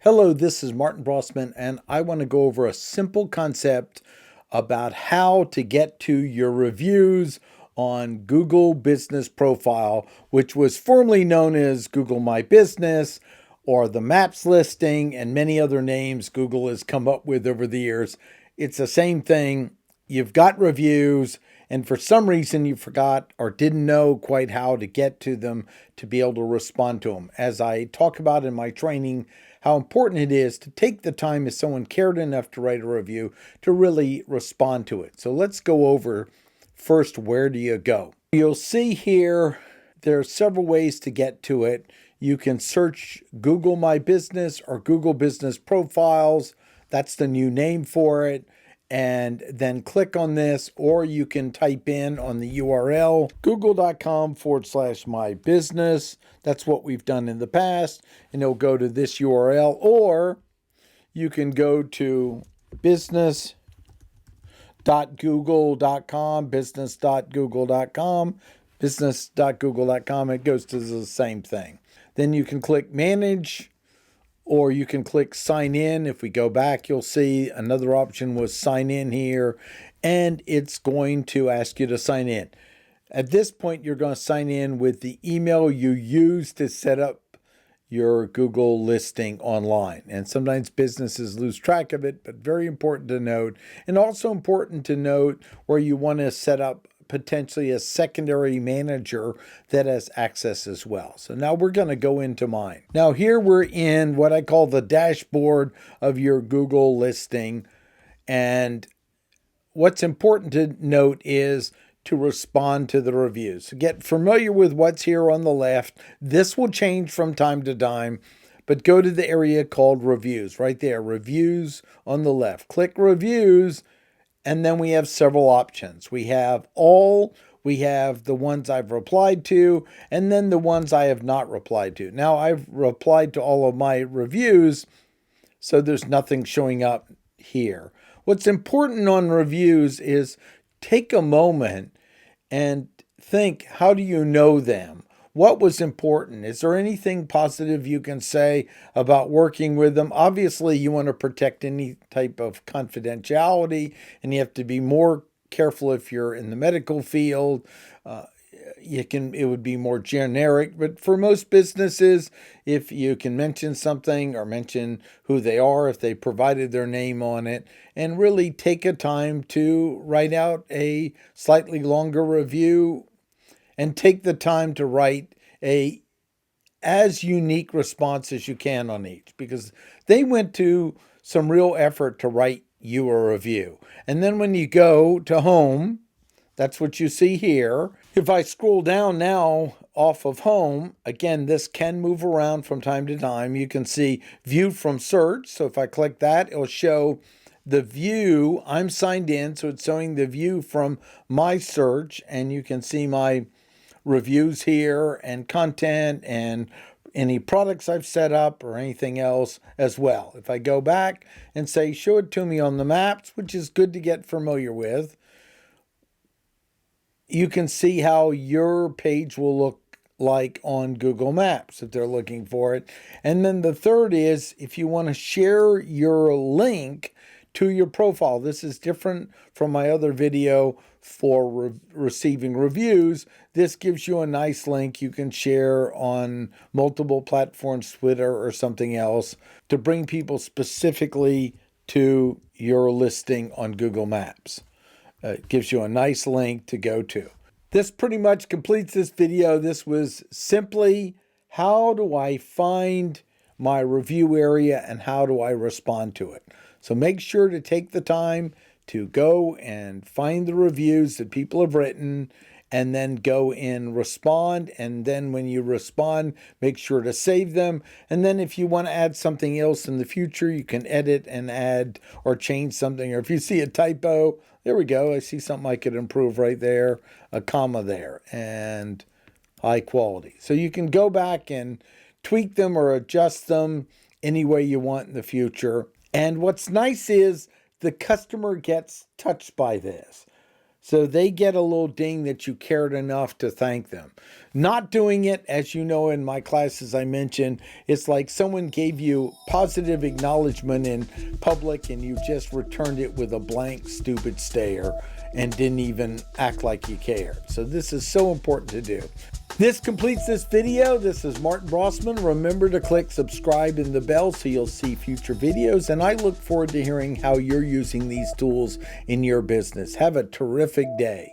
Hello, this is Martin Brossman, and I want to go over a simple concept about how to get to your reviews on Google Business Profile, which was formerly known as Google My Business or the Maps listing and many other names Google has come up with over the years. It's the same thing. You've got reviews, and for some reason you forgot or didn't know quite how to get to them to be able to respond to them. As I talk about in my training, how important it is to take the time if someone cared enough to write a review to really respond to it. So let's go over first, where do you go? You'll see here there are several ways to get to it. You can search Google My Business or Google Business Profiles. That's the new name for it. And then click on this, or you can type in on the URL google.com/my business. That's what we've done in the past, and it'll go to this URL, or you can go to business.google.com, business.google.com. It goes to the same thing. Then you can click manage, or you can click sign in. If we go back, you'll see another option was sign in here, and it's going to ask you to sign in. At this point, you're going to sign in with the email you used to set up your Google listing online. And sometimes businesses lose track of it, but very important to note. And also important to note where you want to set up potentially a secondary manager that has access as well. So now we're going to go into mine. Now here we're in what I call the dashboard of your Google listing. And what's important to note is to respond to the reviews. So get familiar with what's here on the left. This will change from time to time, but go to the area called reviews right there, reviews on the left. Click reviews, and then we have several options. We have all, we have the ones I've replied to, and then the ones I have not replied to. Now I've replied to all of my reviews, so there's nothing showing up here. What's important on reviews is take a moment and think, how do you know them? What was important? Is there anything positive you can say about working with them? Obviously, you want to protect any type of confidentiality, and you have to be more careful if you're in the medical field. It would be more generic, but for most businesses, if you can mention something or mention who they are, if they provided their name on it, and really take a time to write out a slightly longer review, and take the time to write a as unique response as you can on each, because they went to some real effort to write you a review. And then when you go to home, that's what you see here. If I scroll down now off of home, again, this can move around from time to time. You can see view from search. So if I click that, it'll show the view. I'm signed in, so it's showing the view from my search, and you can see my reviews here and content and any products I've set up or anything else as well. If I go back and say, show it to me on the maps, which is good to get familiar with, you can see how your page will look like on Google Maps if they're looking for it. And then the third is if you want to share your link to your profile. This is different from my other video for receiving reviews. This gives you a nice link you can share on multiple platforms, Twitter or something else, to bring people specifically to your listing on Google Maps. It gives you a nice link to go to. This pretty much completes this video. This was simply, how do I find my review area and how do I respond to it? So make sure to take the time to go and find the reviews that people have written, and then go and respond. And then when you respond, make sure to save them. And then if you want to add something else in the future, you can edit and add or change something. Or if you see a typo, there we go. I see something I could improve right there, a comma there, and high quality. So you can go back and tweak them or adjust them any way you want in the future. And what's nice is the customer gets touched by this. So they get a little ding that you cared enough to thank them. Not doing it, as you know, in my classes I mentioned, it's like someone gave you positive acknowledgement in public and you just returned it with a blank, stupid stare and didn't even act like you cared. So this is so important to do. This completes this video. This is Martin Brossman. Remember to click subscribe and the bell so you'll see future videos. And I look forward to hearing how you're using these tools in your business. Have a terrific day.